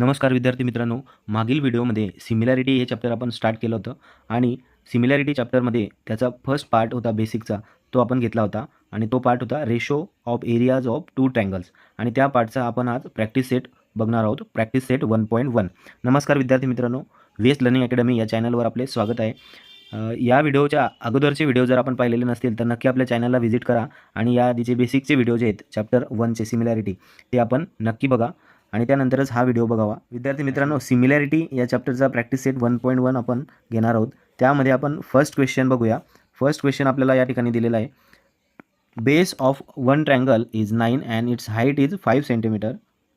नमस्कार विद्यार्थी मित्रांनो, मागील व्हिडिओमध्ये सिमिलॅरिटी हे चॅप्टर आपण स्टार्ट केलं होतं आणि सिमिलॅरिटी चॅप्टरमध्ये त्याचा फर्स्ट पार्ट होता बेसिकचा, तो आपण घेतला होता आणि तो पार्ट होता ratio of areas of two triangles आणि त्या पार्टचा आपण आज प्रॅक्टिस सेट बघणार आहोत. Practice set 1.1. नमस्कार विद्यार्थी मित्रांनो, वेस्ट लर्निंग अकॅडमी या चॅनलवर आपले स्वागत आहे. या व्हिडिओच्या अगोदरचे व्हिडिओ जर आपण पाहिलेले नसतील तर नक्की आपल्या चॅनलला व्हिजिट करा आणि या आधीचे बेसिकचे व्हिडिओ जे आहेत चॅप्टर 1चे सिमिलॅरिटी ते आपण नक्की बघा आणि त्यानंतरच हा व्हिडिओ बघावा. विद्यार्थी मित्रांनो, सिमिलॅरिटी या चॅप्टरचा प्रॅक्टिस सेट 1.1 आपण घेणार आहोत. त्यामध्ये आपण फर्स्ट क्वेश्चन बघूया. फर्स्ट क्वेश्चन आपल्याला या ठिकाणी दिलेला आहे. Base of one triangle is 9 and its height is 5 centimetre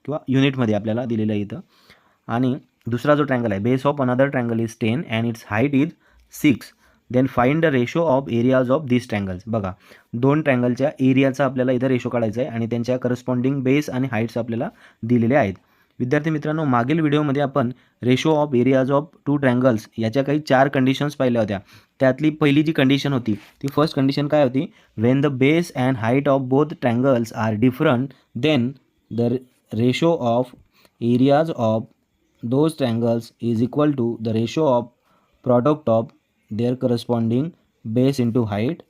किंवा युनिटमध्ये आपल्याला दिलेलं आहे इथं. आणि दुसरा जो ट्रँगल आहे, base of another triangle is 10 and its height is 6. Then find the ratio of areas of this triangles. बघा, दोन ट्रँगलच्या एरियाचा आपल्याला इथं रेशो काढायचा आहे आणि त्यांच्या करस्पॉन्डिंग बेस आणि हाईट्स आपल्याला दिलेले आहेत. विद्यार्थी मित्रांनो, मागील व्हिडिओमध्ये आपण ratio of areas of two triangles याच्या काही 4 कंडिशन्स पाहिल्या होत्या. त्यातली पहिली जी कंडिशन होती ती फर्स्ट कंडिशन काय होती? When the base and height of both triangles are different then the ratio of areas of those triangles is equal to the ratio of product of their corresponding base into height.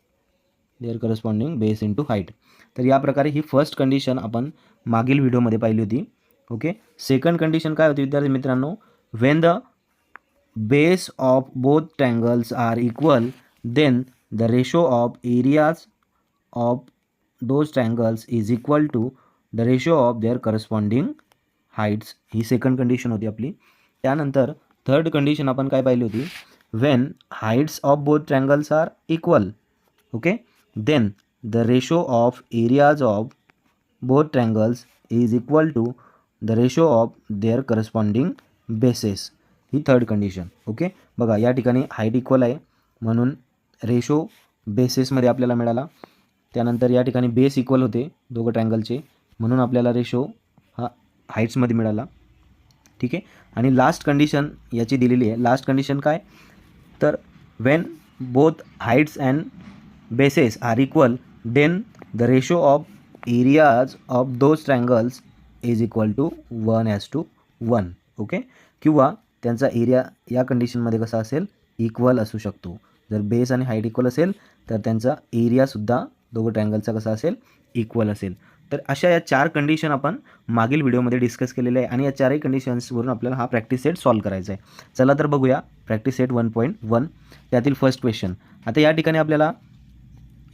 तर या प्रकारे ही first condition आपण मागील व्हिडिओमध्ये पाहिली होती. Okay, second condition काय होती विद्यार्थी मित्रांनो? When the base of both triangles are equal then the ratio of areas of those triangles is equal to the ratio of their corresponding heights. ही सेकंड कंडिशन होती आपली. त्यानंतर थर्ड कंडिशन आपण काय पाहिली होती? when heights of both triangles are equal, okay, then the ratio of areas of both triangles is equal to the ratio of their corresponding bases. He third condition. Okay, बघा या ठिकाणी height equal आहे म्हणून ratio बेसेसमध्ये आपल्याला मिळाला. त्यानंतर या ठिकाणी बेस इक्वल होते दोघं ट्रँगलचे म्हणून आपल्याला रेशो हा हाईट्समध्ये मिळाला. ठीक आहे, आणि लास्ट कंडिशन याची दिलेली आहे. लास्ट कंडिशन काय? तर when both heights and bases are equal then the ratio of areas of those triangles is equal to 1:1. Okay, किंवा त्यांचा एरिया या कंडिशनमध्ये कसा असेल? इक्वल असू शकतो. जर बेस आणि हाईट इक्वल असेल तर त्यांचा एरियासुद्धा दोघं ट्रँगलचा कसा असेल? इक्वल असेल. तर अशा या 4 कंडिशन आपण मागील व्हिडिओमध्ये डिस्कस केलेले आहे आणि या 4ही कंडिशन्सवरून आपल्याला हा प्रॅक्टिस सेट सॉल्व करायचा आहे. चला तर बघूया प्रॅक्टिस सेट 1.1 त्यातील फर्स्ट क्वेश्चन. आता या ठिकाणी आपल्याला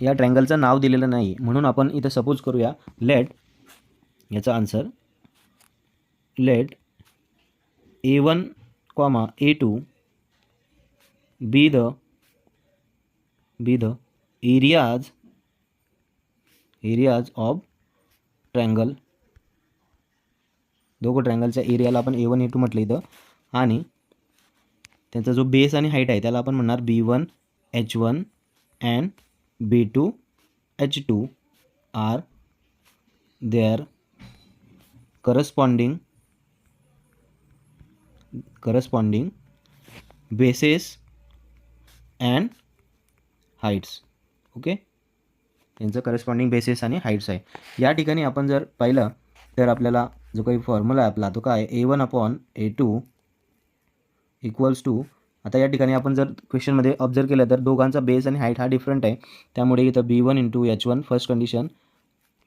या ट्रँगलचं नाव दिलेलं नाही म्हणून आपण इथं सपोज करूया लेट याचा answer let A1, A2 be the areas of triangle. दोघं ट्रँगलच्या एरियाला आपण A1, A2 म्हटलं इथं आणि त्यांचा जो बेस आणि हाईट आहे त्याला आपण म्हणणार B1 H1 and B2 H2 are their corresponding bases and heights. Okay, त्यांचं करस्पॉन्डिंग बेसिस आणि हाईट्स आहे. या ठिकाणी आपण जर पाहिलं तर आपल्याला जो काही फॉर्म्युला आहे आपला तो काय? A1/A2 equals to. आता या ठिकाणी आपण जर क्वेश्चनमध्ये ऑब्झर्व केलं तर दोघांचा बेस आणि हाईट हा डिफरंट आहे त्यामुळे इथं B1 × H1 first condition,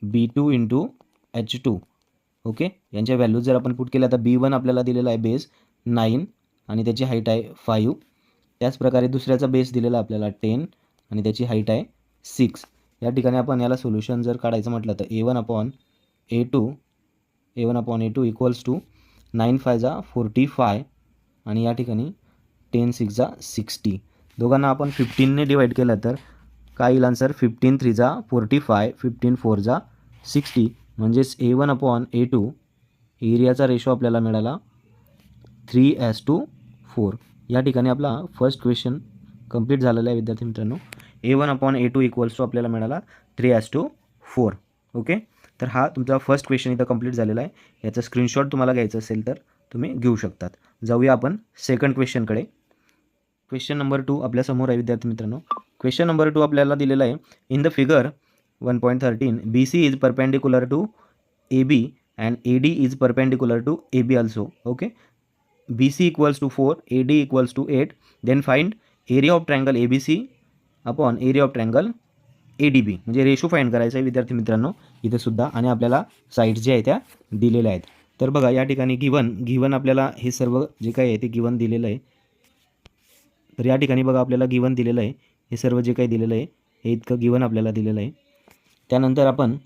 B2 × H2. Okay, यांच्या व्हॅल्यूज जर आपण पुट केल्या तर B1 आपल्याला दिलेला आहे बेस 9 आणि त्याची हाईट आहे 5. त्याचप्रकारे दुसऱ्याचा बेस दिलेला आपल्याला 10 आणि त्याची हाईट आहे 6. या ठिकाणी आपण याला सोल्युशन जर काढायचं म्हटलं तर A1/A2 इक्वल्स टू 9 5 = 45 आणि या ठिकाणी 10 6 = 60. दोघांना आपण 15ने डिवाईड केलं तर काय येईल आन्सर? 15 3 = 45, 15 4 = 60. म्हणजेच A1/A2 एरियाचा रेशो आपल्याला मिळाला 3:4. या ठिकाणी आपला फर्स्ट क्वेश्चन कंप्लीट झालेला आहे विद्यार्थी मित्रांनो. A1/A2 इक्वल्स टू आपल्याला मिळाला 3:4. ओके, तर हा तुमचा फर्स्ट क्वेश्चन इथं कंप्लीट झालेला आहे. याचा स्क्रीनशॉट तुम्हाला घ्यायचं असेल तर तुम्ही घेऊ शकतात. जाऊया आपण सेकंड क्वेश्चनकडे. क्वेश्चन नंबर 2 आपल्यासमोर आहे विद्यार्थी मित्रांनो. क्वेश्चन नंबर 2 आपल्याला दिलेला आहे. In the figure 1.13 BC is perpendicular to AB and AD is perpendicular to AB also. Okay, BC equals to 4, AD equals to 8. Then find area of triangle ABC upon area of triangle ADB. म्हणजे ratio find करायचा आहे विद्यार्थी मित्रांनो इथे सुद्धा, आणि आपल्याला sides जे आहे त्या दिलेल्या आहेत. तर बघा या ठिकाणी गिवन आपल्याला हे सर्व जे काही आहे ते गिवन दिलेलं आहे. तर या ठिकाणी बघा आपल्याला गिवन दिलेलं आहे, हे सर्व जे काही दिलेलं आहे हे इतकं गिवन आपल्याला दिलेलं आहे. त्यानंतर आपण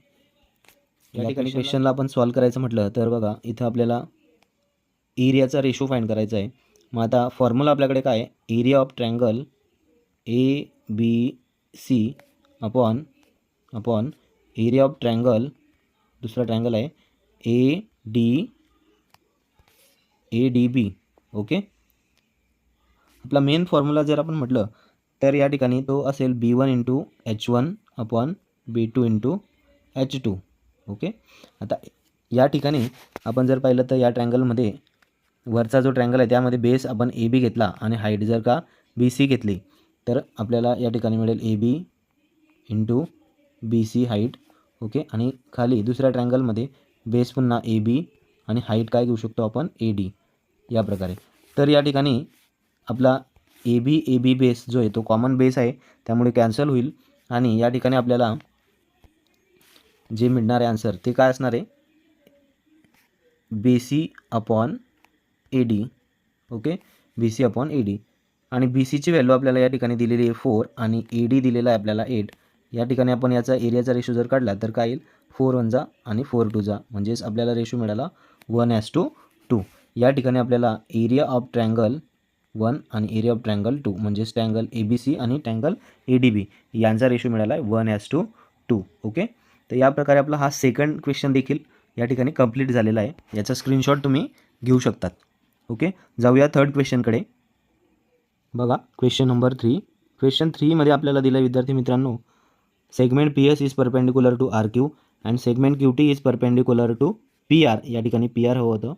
या ठिकाणी क्वेश्चनला आपण सॉल्व करायचं म्हटलं तर बघा इथं आपल्याला एरियाचा रेशो फाइंड करायचा आहे. मग आता फॉर्म्युला आपल्याकडे काय आहे, area of triangle ABC upon area of triangle, दुसरा ट्रायंगल आहे ADB. ओके, आपला मेन फॉर्म्युला जर आपण म्हटलं तर या ठिकाणी तो असेल B1 × H1 upon B2 × H2. Okay, आता या ठिकाणी आपण जर पाहिलं तर या ट्रायंगलमध्ये वरचा जो ट्रायंगल आहे त्यामध्ये बेस आपण AB घेतला आणि हाईट जर का BC घेतली तर आपल्याला या ठिकाणी मिळेल AB × BC हाईट. ओके, आणि खाली दुसऱ्या ट्रायंगलमध्ये बेस पुन्हा AB आणि हाईट काय घेऊ शकतो आपण AD या प्रकारे. तर या ठिकाणी आपला AB बेस जो आहे तो कॉमन बेस आहे त्यामुळे कॅन्सल होईल, आणि या ठिकाणी आपल्याला जे मिळणार आहे आन्सर ते काय असणार आहे, BC upon AD. Okay, BC upon AD, आणि BCची व्हॅल्यू आपल्याला या ठिकाणी दिलेली आहे 4 आणि AD दिलेला आहे आपल्याला 8. या ठिकाणी आपण याचा एरियाचा रेशो जर काढला तर काय येईल, 4 1 जा आणि 4 2 जा, म्हणजेच आपल्याला रेशो मिळाला 1:2. या ठिकाणी आपल्याला एरिया ऑफ ट्रायंगल 1 आणि एरिया ऑफ ट्रायंगल 2 म्हणजेच ट्रायंगल ABC आणि ट्रायंगल ADB यांचा रेशो मिळाला आहे 1:2. ओके, तर या प्रकारे आपला हा सेकंड क्वेश्चन देखील या ठिकाणी कंप्लीट झालेला आहे. याचा स्क्रीनशॉट तुम्ही घेऊ शकतात. ओके, जाऊया थर्ड क्वेश्चनकडे. बघा क्वेश्चन नंबर 3. क्वेश्चन 3मध्ये आपल्याला दिलं विद्यार्थी मित्रांनो, segment PS is perpendicular to RQ and segment QT is perpendicular to PR. या ठिकाणी PR हवं होतं,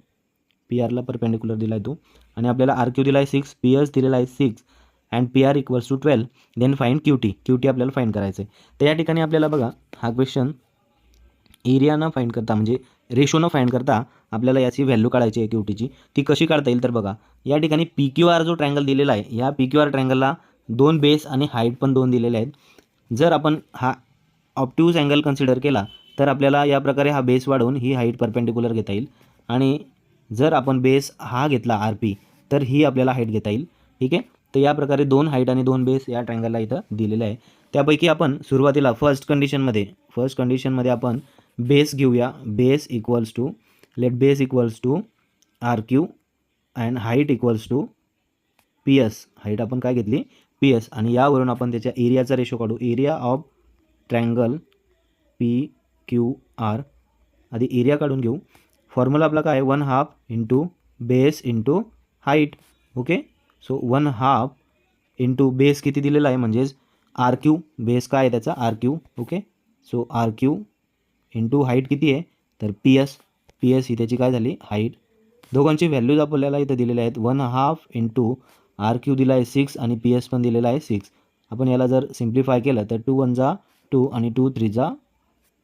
PRला परपेंडिक्युलर दिला आहे तो, आणि आपल्याला RQ दिला आहे 6, PS दिलेला आहे 6 and PR equals to 12. Then find QT आपल्याला फाइंड करायचं आहे. तर या ठिकाणी आपल्याला बघा हा क्वेश्चन एरिया न फाइंड करता म्हणजे रेशो न फाइंड करता आपल्याला याची व्हॅल्यू काढायची आहे QTची. ती कशी काढता येईल तर बघा या ठिकाणी PQR जो ट्रायंगल दिलेला आहे या PQR ट्रायंगलला 2 बेस आणि हाईट पण 2 दिलेले आहेत. जर आपण हा ऑब्ट्यूज अँगल कन्सिडर केला तर आपल्याला या प्रकारे हा बेस वाढवून ही हाईट परपेंडिक्युलर घेता येईल, आणि जर आपण बेस हा घेतला RP तर ही आपल्याला हाईट घेता येईल. ठीक आहे, तर या प्रकारे 2 हाईट आणि 2 बेस या ट्रायंगलला इथं दिलेलं आहे. त्यापैकी आपण सुरुवातीला फर्स्ट कंडिशनमध्ये आपण बेस घेऊया. Base equals to base equals to RQ and height equals to PS. Height आपण काय घेतली PS, आणि यावरून आपण त्याच्या एरियाचा रेशो काढू. एरिया ऑफ ट्रायंगल PQR, आधी एरिया काढून घेऊ. फॉर्म्युला आपला काय 1/2 × base × height. Okay, so 1/2 × base किती दिलेला आहे म्हणजेच RQ, बेस काय आहे त्याचा RQ. Okay, so RQ × height किती आहे तर PS ही त्याची काय झाली हाईट. दोघांची व्हॅल्यूज आपल्याला इथं दिलेल्या आहेत. 1/2 × RQ दिला आहे 6 आणि PS पण दिलेला आहे 6. आपण याला जर सिम्प्लिफाय केलं तर 2 1 जा 2 आणि 2 3 जा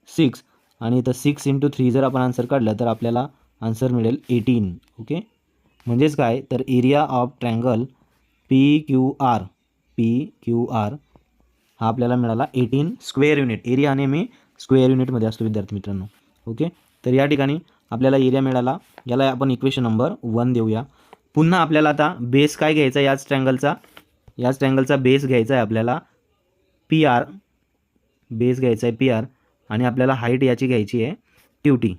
6, आणि इथं 6 × 3 जर आपण आन्सर काढलं तर आपल्याला आन्सर मिळेल 18. ओके, म्हणजेच काय तर एरिया ऑफ ट्रायंगल PQR हा आपल्याला मिळाला 18 स्क्वेअर युनिट. एरिया नेहमी स्क्वेअर युनिटमध्ये असतो विद्यार्थी मित्रांनो. ओके, तर या ठिकाणी आपल्याला एरिया मिळाला. याला आपण इक्वेशन नंबर 1 देऊया. पुन्हा आपल्याला आता बेस काय घ्यायचा, याच ट्रायंगलचा बेस घ्यायचा आहे आपल्याला PR, बेस घ्यायचा आहे PR, आणि आपल्याला हाईट याची घ्यायची आहे QT.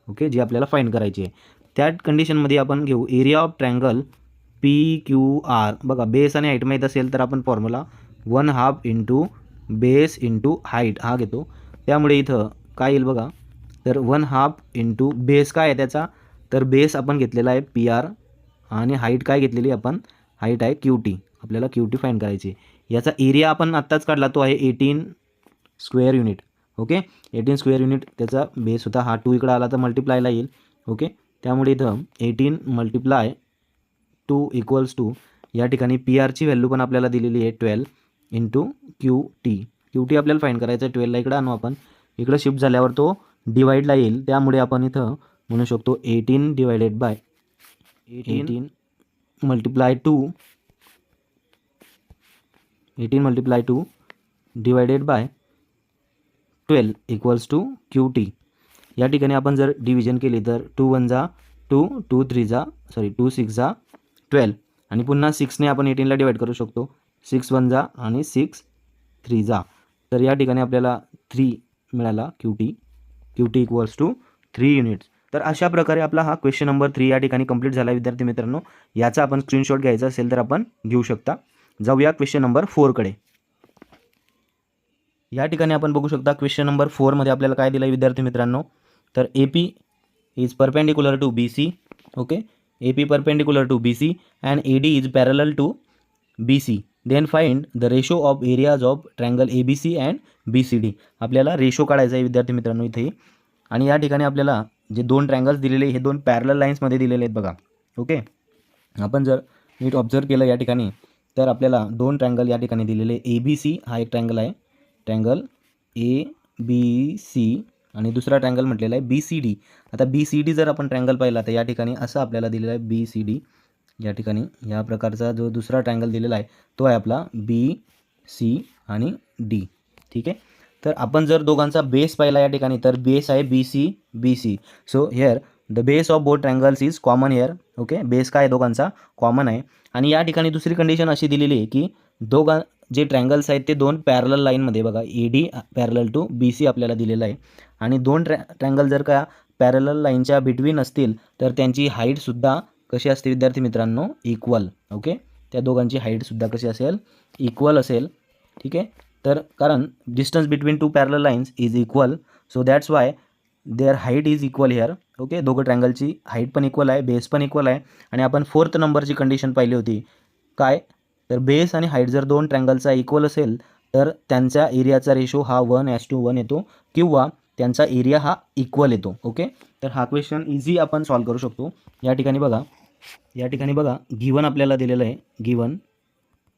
ओके, जी आपल्याला फाइंड करायची आहे. त्या कंडिशनमध्ये आपण घेऊ एरिया ऑफ ट्रायंगल PQR. बघा बेस आणि हाईट माहीत असेल तर आपण फॉर्म्युला 1/2 × बेस × हाईट हा घेतो. त्यामुळे इथं काय येईल बघा तर 1/2 × बेस काय आहे त्याचा तर बेस आपण घेतलेला आहे PR, आणि हाईट काय घेतलेली आपण हाईट आहे QT. आपल्याला QT फाइंड करायची. याचा एरिया आपण आत्ताच काढला तो आहे 18 square unit. Okay, 18 square unit त्याचा बेस होता. हा 2 इकडं आला तर मल्टिप्लायला येईल. ओके, त्यामुळे इथं 18 × 2 इक्वल्स टू या ठिकाणी PRची व्हॅल्यू पण आपल्याला दिलेली आहे 12 × QT. QT आपल्याला फाइंड करायचा आहे. 12ला इकडं आणू आपण, इकडं शिफ्ट झाल्यावर तो डिवाईडला येईल, त्यामुळे आपण इथं म्हणू शकतो 18 divided by 18 multiply to 18 divided by 12 equals to QT. या ठिकाणी आपण जर डिव्हिजन केली तर 2 1 जा 2, 2 3 जा 2 6 जा 12 आणि पुन्हा 6ने आपण 18ला डिवाईड करू शकतो. 6 1 जा आणि 6 3 जा. तर या ठिकाणी आपल्याला 3 मिळाला QT इक्वल्स टू 3 युनिट्स. तर अशा प्रकारे आपला हा क्वेश्चन नंबर 3 या ठिकाणी कंप्लीट झाला विद्यार्थी मित्रांनो. याचा आपण स्क्रीनशॉट घ्यायचा असेल तर आपण घेऊ शकता. जाऊया क्वेश्चन नंबर 4कडे. या ठिकाणी आपण बघू शकता क्वेश्चन नंबर 4मध्ये आपल्याला काय दिलं आहे विद्यार्थी मित्रांनो. तर AP is perpendicular to BC. Okay, AP perpendicular to BC and AD is parallel to BC. Then find the ratio of areas of triangle ABC and BCD. आपल्याला रेशो काढायचा आहे विद्यार्थी मित्रांनो इथे. आणि या ठिकाणी आपल्याला जे दोन ट्रायंगल्स दिलेले हे दोन पॅरलल लाईन्समध्ये दिलेले आहेत बघा. ओके, आपण जर नीट ऑब्झर्व केलं या ठिकाणी तर आपल्याला दोन ट्रायंगल या ठिकाणी दिलेले. ABC हा एक ट्रायंगल आहे, ट्रायंगल ABC, आणि दुसरा ट्रायंगल म्हटलेला आहे BCD. आता BCD जर आपण ट्रायंगल पाहिला तर या ठिकाणी असं आपल्याला दिलेला आहे BCD. या ठिकाणी या प्रकारचा जो दुसरा ट्रायंगल दिलेला आहे तो आहे आपला BC आणि D. ठीक आहे, तर आपण जर दोघांचा बेस पाहिला या ठिकाणी तर बेस आहे BC. So here the base of both triangles is common here. Okay, base काय दोघांचा कॉमन आहे. आणि या ठिकाणी दुसरी कंडिशन अशी दिलेली आहे की जे ट्रायंगल्स आहेत ते दोन पॅरलल लाईनमध्ये बघा, AD पॅरलल टू BC आपल्याला दिलेला आहे. आणि दोन ट्रायंगल जर का पॅरलल लाईनच्या बिटवीन असतील तर त्यांची हाईटसुद्धा कशी असते विद्यार्थी मित्रांनो, इक्वल. ओके, त्या दोघांची हाईटसुद्धा कशी असेल, इक्वल असेल. ठीक आहे, तर कारण distance between two parallel lines is equal, so that's why their height is equal here. Okay, दोघं ट्रायंगलची हाईट पण इक्वल आहे, बेस पण इक्वल आहे. आणि आपण 4th नंबरची कंडिशन पाहिली होती काय, तर बेस आणि हाईट जर दोन ट्रायंगलचा इक्वल असेल तर त्यांच्या एरियाचा रेशो हा 1:1 येतो किंवा त्यांचा एरिया हा इक्वल येतो. ओके, तर हा क्वेश्चन इझी आपण सॉल्व करू शकतो. या ठिकाणी बघा गिवन आपल्याला दिलेलं आहे.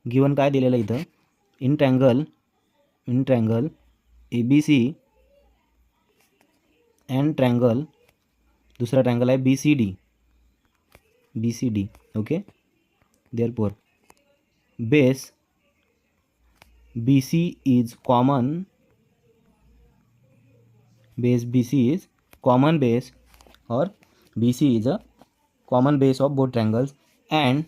गिवन काय दिलेलं आहे इथं, in triangle ABC and triangle, दुसरा ट्रायंगल आहे BCD. Okay, therefore base BC is common base, or BC is a common base of both triangles, and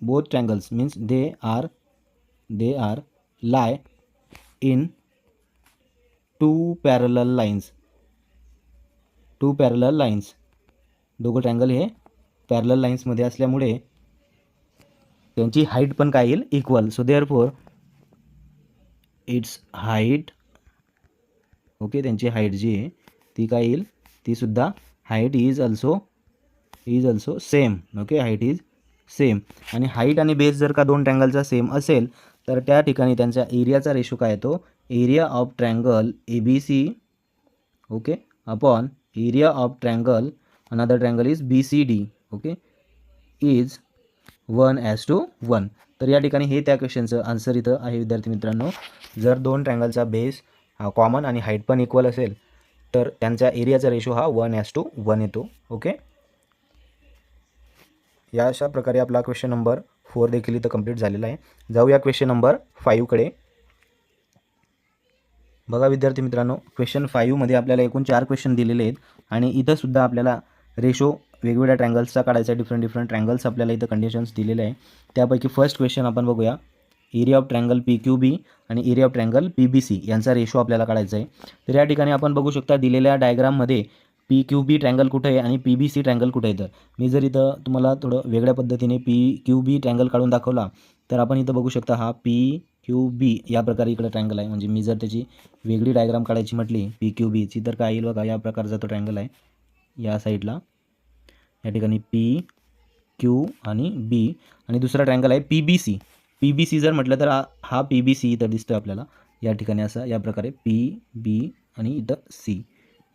both triangles means they are lie in two parallel lines. दोघं triangle हे parallel लाईन्समध्ये असल्यामुळे त्यांची height पण काय येईल, equal. So therefore it's height, okay, त्यांची height जी आहे ती काय येईल, ती सुद्धा height is also same. Okay, height is same. आणि हाईट आणि बेस जर का दोन ट्रायंगलचा सेम असेल तर त्या ठिकाणी त्यांच्या एरियाचा रेशो काय येतो, area of triangle ABC, okay, upon area of triangle another triangle is BCD. Okay, is 1:1. तर या ठिकाणी हे त्या क्वेश्चनचं आन्सर इथं आहे विद्यार्थी मित्रांनो. जर दोन ट्रायंगलचा बेस हा कॉमन आणि हाईट पण इक्वल असेल तर त्यांचा एरियाचा रेशो हा 1:1 येतो. ओके, या अशा प्रकारे आपला क्वेश्चन नंबर 4 देखील इथं कंप्लीट झालेला आहे. जाऊया क्वेश्चन नंबर 5कडे. बघा विद्यार्थी मित्रांनो, क्वेश्चन 5मध्ये आपल्याला एकूण 4 क्वेश्चन दिलेले आहेत आणि इथं सुद्धा आपल्याला रेशो वेगवेगळ्या ट्रायंगल्सचा काढायचा आहे. डिफरंट ट्रायंगल्स आपल्याला इथं कंडिशन्स दिलेले आहे. त्यापैकी फर्स्ट क्वेश्चन आपण बघूया. एरिया ऑफ ट्रायंगल PQB आणि एरिया ऑफ ट्रायंगल PBC यांचा रेशो आपल्याला काढायचा आहे. तर या ठिकाणी आपण बघू शकता दिलेल्या डायग्राममध्ये PQB ट्रायंगल कुठे आहे आणि PBC ट्रायंगल कुठे आहे. तर मी जर इथं तुम्हाला थोडं वेगळ्या पद्धतीने PQB ट्रायंगल काढून दाखवला तर आपण इथं बघू शकता हा PQB या प्रकारे इकडे ट्रायंगल आहे. म्हणजे मी जर त्याची वेगळी डायग्राम काढायची म्हटली PQBची तर काय येईल बघा, या प्रकारचा तो ट्रायंगल आहे. या साईडला या ठिकाणी PQ आणि B, आणि दुसरा ट्रायंगल आहे PBC जर म्हटलं तर हा PBC इथं दिसतो आपल्याला या ठिकाणी असा, या प्रकारे PB आणि इथं C,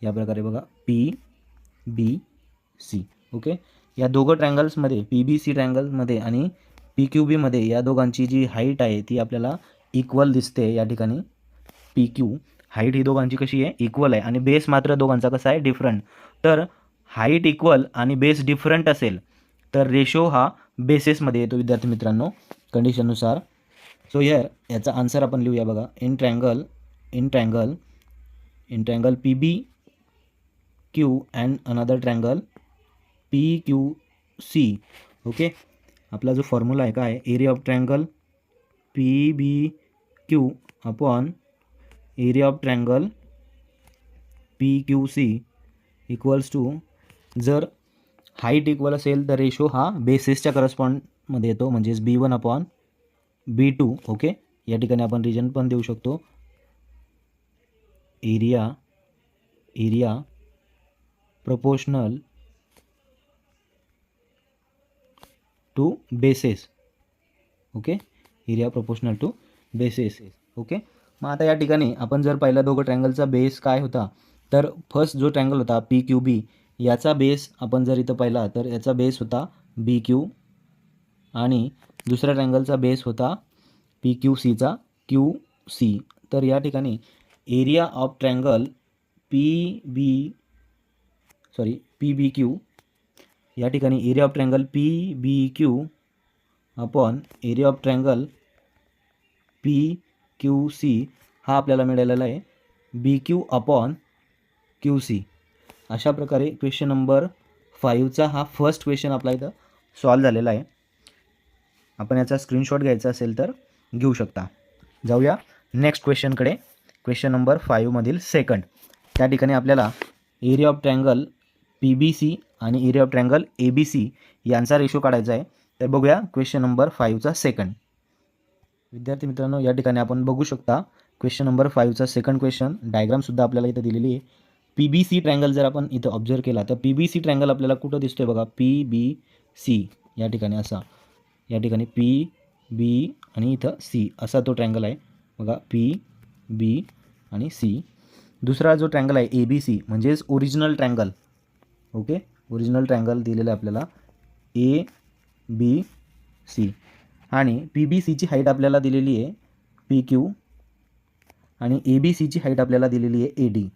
या प्रकारे बघा PBC. ओके, या दोघं ट्रायंगल्समध्ये PBC ट्रायंगलमध्ये आणि PQBमध्ये या दोघांची जी हाईट आहे ती आपल्याला इक्वल दिसते या ठिकाणी. पी क्यू, हाईट ही दोघांची कशी आहे, इक्वल आहे आणि बेस मात्र दोघांचा कसा आहे, डिफरंट. तर हाईट इक्वल आणि बेस डिफरंट असेल तर रेशो हा बेसेसमध्ये येतो विद्यार्थी मित्रांनो कंडिशननुसार. सो याचा आन्सर आपण लिहूया बघा. In triangle P B Q and another triangle P Q C. Okay, आपला जो फॉर्म्युला आहे काय, area of triangle P B Q upon area of triangle P Q C equals to, जर हाईट इक्वल असेल तर रेशो हा बेसिसच्या करस्पॉन्डमध्ये येतो, म्हणजेच B1 अपॉन B2. ओके, या ठिकाणी आपण रिजन पण देऊ शकतो, area proportional to bases. Okay, area proportional to bases. Okay, मग आता या ठिकाणी आपण जर पाहिलं दोघं ट्रँगलचा बेस काय होता, तर फर्स्ट जो ट्रँगल होता पी क्यू बी, याचा बेस आपण जर इथं पाहिला तर याचा बेस होता बी क्यू आणि दुसऱ्या ट्रँगलचा बेस होता पी क्यू सीचा क्यू सी. तर या ठिकाणी area of triangle P B Q, या ठिकाणी area of triangle P B Q upon area of triangle P Q C हा आपल्याला मिळालेला आहे B Q upon Q C. अशा प्रकारे क्वेश्चन नंबर 5चा हा फर्स्ट क्वेश्चन आपला इथं सॉल्व झालेला आहे. आपण याचा स्क्रीनशॉट घ्यायचा असेल तर घेऊ शकता. जाऊया नेक्स्ट क्वेश्चनकडे. क्वेश्चन नंबर 5मधील सेकंड, त्या ठिकाणी आपल्याला area of triangle P B C आणि area of triangle A B C यांचा रेशो काढायचा आहे. तर बघूया क्वेश्चन नंबर 5चा सेकंड. विद्यार्थी मित्रांनो, या ठिकाणी आपण बघू शकता क्वेश्चन नंबर 5चा सेकंड क्वेश्चन, डायग्रामसुद्धा आपल्याला इथं दिलेली आहे. पी बी सी ट्रँगल जर आपण इथं ऑब्झर्व केला तर पी बी सी ट्रँगल आपल्याला कुठं दिसतोय बघा, पी बी सी या ठिकाणी असा, या ठिकाणी पी बी आणि इथं सी असा तो ट्रँगल आहे बघा, पी बी आणि सी. दुसरा जो ट्रँगल आहे ए बी सी म्हणजेच original triangle. Okay, original triangle दिलेलं आहे आपल्याला ए बी सी आणि पी बी सीची हाईट आपल्याला दिलेली आहे पी क्यू आणि ए बी सीची हाईट आपल्याला दिलेली आहे ए डी.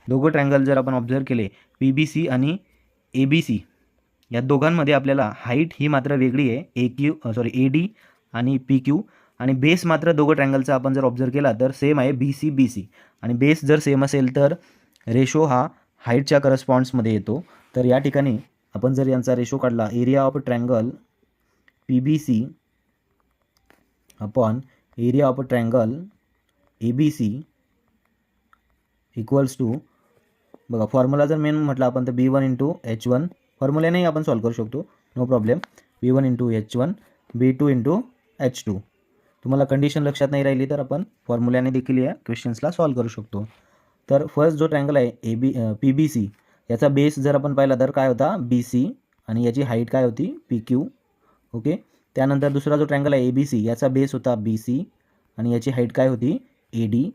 दोघं ट्रँगल जर आपण ऑब्झर्व केले पी बी सी आणि ए बी सी, या दोघांमध्ये आपल्याला हाईट ही मात्र वेगळी आहे ए डी आणि पी क्यू, आणि बेस मात्र दोघं ट्रँगलचा आपण जर ऑब्झर्व केला तर सेम आहे बी सी बी सी. आणि बेस जर सेम असेल तर रेशो हा हाईटच्या करस्पॉन्ड्समध्ये येतो. तर या ठिकाणी आपण जर यांचा रेशो काढला, area of triangle P B C upon area of triangle A B C equals to, बघा फॉर्म्युला जर मेन म्हटलं आपण तर B1 × H1, फॉर्म्युल्यानेही आपण सॉल्व करू शकतो, no problem. B1 × H1 B2 × H2. तुम्हाला कंडिशन लक्षात नाही राहिली तर आपण फॉर्म्युल्याने देखील या क्वेश्चन्सला सॉल्व करू शकतो. तर फर्स्ट जो ट्रँगल आहे पी बी सी, याचा बेस जर आपण पाहिला तर काय होता, बी सी आणि याची हाईट काय होती, पी क्यू. ओके, त्यानंतर दुसरा जो ट्रँगल आहे ए बी सी, याचा बेस होता बी सी आणि याची हाईट काय होती, ए डी.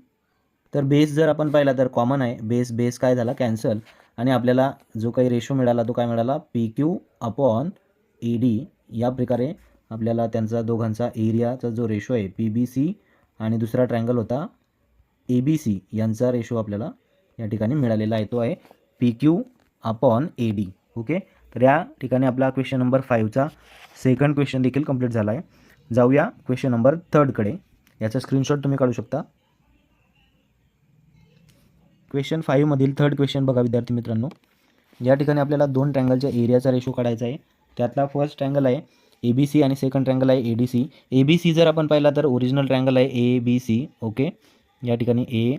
तर बेस जर आपण पाहिला तर कॉमन आहे, बेस काय झाला, कॅन्सल, आणि आपल्याला जो काही रेशो मिळाला तो काय मिळाला, P Q upon A D. या प्रकारे आपल्याला त्यांचा दोघांचा एरियाचा जो रेशो आहे पी बी सी आणि दुसरा ट्रँगल होता ए बी सी यांचा रेशो आपल्याला या ठिकाणी मिळालेला आहे, तो आहे P Q upon A D. Okay, तर या ठिकाणी आपला क्वेश्चन नंबर 5चा सेकंड क्वेश्चन देखील कंप्लीट झाला आहे. जाऊया क्वेश्चन नंबर 3कडे. याचा स्क्रीनशॉट तुम्ही काढू शकता. क्वेश्चन 5मधील थर्ड क्वेश्चन बघा विद्यार्थी मित्रांनो. या ठिकाणी आपल्याला दोन ट्रँगलच्या एरियाचा रेशो काढायचा आहे. त्यातला फर्स्ट ट्रँगल आहे ए बी सी आणि सेकंड ट्रँगल आहे A D C. A B C जर आपण पाहिला तर ओरिजिनल ट्रँगल आहे ए बी सी. ओके, या ठिकाणी ए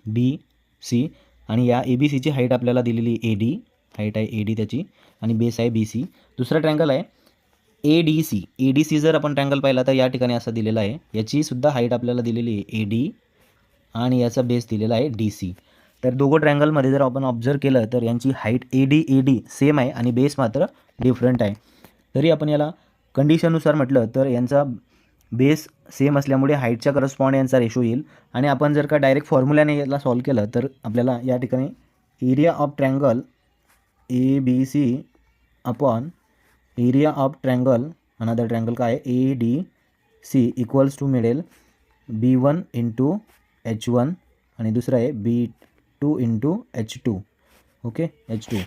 बी सी आणि या ए बी सीची हाईट आपल्याला दिलेली ए डी, हाईट आहे ए डी त्याची, आणि बेस आहे बी सी. दुसरा ट्रँगल आहे A D C. A D C जर आपण ट्रँगल पाहिला तर या ठिकाणी असं दिलेला आहे, याची सुद्धा हाईट आपल्याला दिलेली आहे ए डी आणि याचा बेस दिलेला आहे डी सी. तर दोघं ट्रँगलमध्ये जर आपण ऑब्झर्व केलं तर यांची हाईट ए डी सेम आहे आणि बेस मात्र डिफरंट आहे. तरी आपण याला कंडिशननुसार म्हटलं तर यांचा बेस सेम असल्यामुळे हाईटच्या करस्पॉन्ड यांचा रेशो येईल. आणि आपण जर का डायरेक्ट फॉर्म्युल्याने याला सॉल्व केलं तर आपल्याला या ठिकाणी area of triangle A B C upon area of triangle another triangle काय A D C equals to मिळेल B1 इंटू H1 आणि दुसरा आहे B2 into H2. Okay, H2.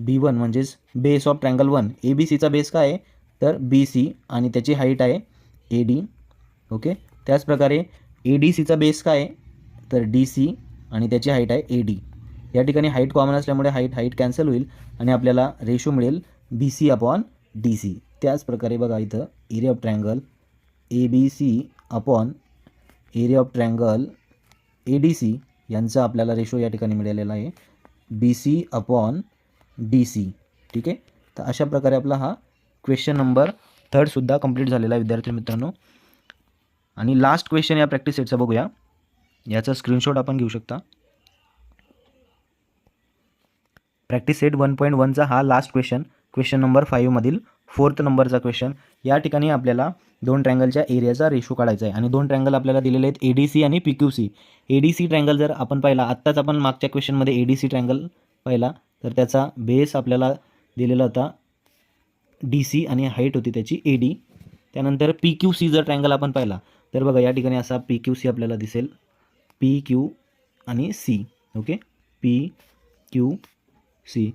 B1 म्हणजेच बेस ऑफ ट्रँगल 1. ABCचा बेस काय आहे तर BC आणि त्याची हाईट आहे AD. ओके, त्याचप्रकारे ADCचा बेस काय आहे तर DC आणि त्याची हाईट आहे AD. या ठिकाणी हाईट कॉमन असल्यामुळे हाईट कॅन्सल होईल आणि आपल्याला रेशो मिळेल BC अपॉन DC. त्याचप्रकारे बघा इथं area of triangle ABC upon area of triangle ADC यांचा आपल्याला रेशो या ठिकाणी मिळालेला आहे BC अपॉन DC. ठीक आहे, तर अशा प्रकारे आपला हा क्वेश्चन नंबर 3 सुद्धा कंप्लीट झालेला आहे विद्यार्थी मित्रांनो. आणि लास्ट क्वेश्चन या प्रॅक्टिस सेटचा बघूया. याचा स्क्रीनशॉट आपण घेऊ शकता. प्रॅक्टिस सेट 1.1चा हा लास्ट क्वेश्चन नंबर 5 मधील 4th नंबरचा क्वेश्चन. या ठिकाणी आपल्याला दोन ट्रँगलच्या एरियाचा रेशो काढायचा आहे आणि दोन ट्रँगल आपल्याला दिलेले आहेत ADC आणि PQC. ADC ट्रँगल जर आपण पाहिला, आत्ताच आपण मागच्या क्वेश्चनमध्ये ADC ट्रँगल पाहिला तर त्याचा बेस आपल्याला दिलेला होता DC आणि हाईट होती त्याची AD. त्यानंतर PQC जर ट्रँगल आपण पाहिला तर बघा या ठिकाणी असा PQC आपल्याला दिसेल, PQ आणि C. ओके, PQC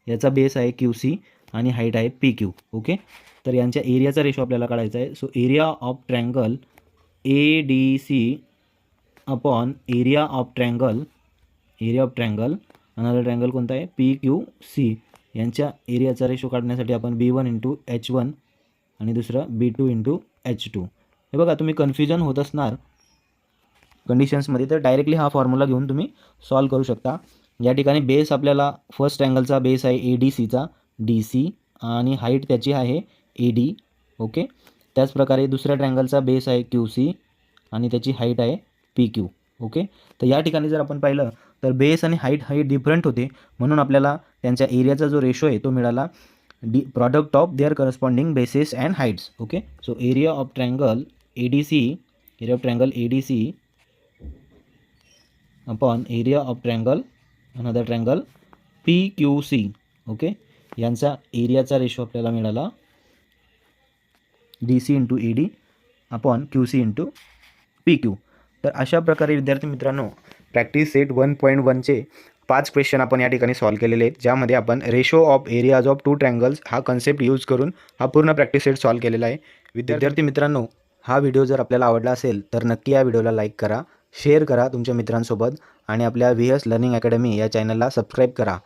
याचा बेस आहे QC आणि हाईट आहे PQ. ओके, तर यांच्या एरियाचा रेशो आपल्याला काढायचा आहे. So area of triangle ADC upon area of triangle another triangle कोणता आहे PQC यांच्या एरियाचा रेशो काढण्यासाठी आपण B1 इंटू H1 आणि दुसरं B2 इंटू H2. हे बघा तुम्ही कन्फ्युजन होत असणार कंडिशन्समध्ये तर डायरेक्टली हा फॉर्म्युला घेऊन तुम्ही सॉल्व करू शकता. या ठिकाणी बेस आपल्याला फर्स्ट ट्रँगलचा बेस आहे ADCचा DC आणि हाईट त्याची आहे AD. ओके, त्याचप्रकारे दुसऱ्या ट्रँगलचा बेस आहे QC आणि त्याची हाईट आहे PQ. ओके, तर या ठिकाणी जर आपण पाहिलं तर बेस आणि हाईट डिफरंट होते म्हणून आपल्याला त्यांच्या एरियाचा जो रेशो आहे तो मिळाला product of their corresponding bases and heights. Okay, so area of triangle ADC upon area of triangle another triangle PQC. Okay, यांचा एरियाचा रेशो आपल्याला मिळाला DC into AD upon QC into PQ. तर अशा प्रकारे विद्यार्थी मित्रांनो प्रॅक्टिस सेट 1.1चे 5 क्वेश्चन आपण या ठिकाणी सॉल्व केलेले आहेत, ज्यामध्ये आपण ratio of areas of two triangles हा कन्सेप्ट यूज करून हा पूर्ण प्रॅक्टिस सेट सॉल्व केलेला आहे. विद्यार्थी मित्रांनो, हा व्हिडिओ जर आपल्याला आवडला असेल तर नक्की या व्हिडिओला लाईक करा, शेअर करा तुमच्या मित्रांसोबत आणि आपल्या VS लर्निंग अकॅडमी या चॅनलला सबस्क्राईब करा.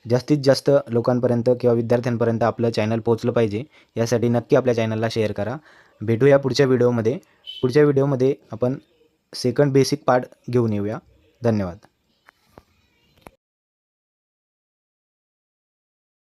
जास्तीत जास्त लोकांपर्यंत किंवा विद्यार्थ्यांपर्यंत आपलं चॅनल पोहोचलं पाहिजे यासाठी नक्की आपल्या चॅनलला शेअर करा. भेटूया पुढच्या व्हिडिओमध्ये आपण सेकंड बेसिक पार्ट घेऊन येऊया. धन्यवाद.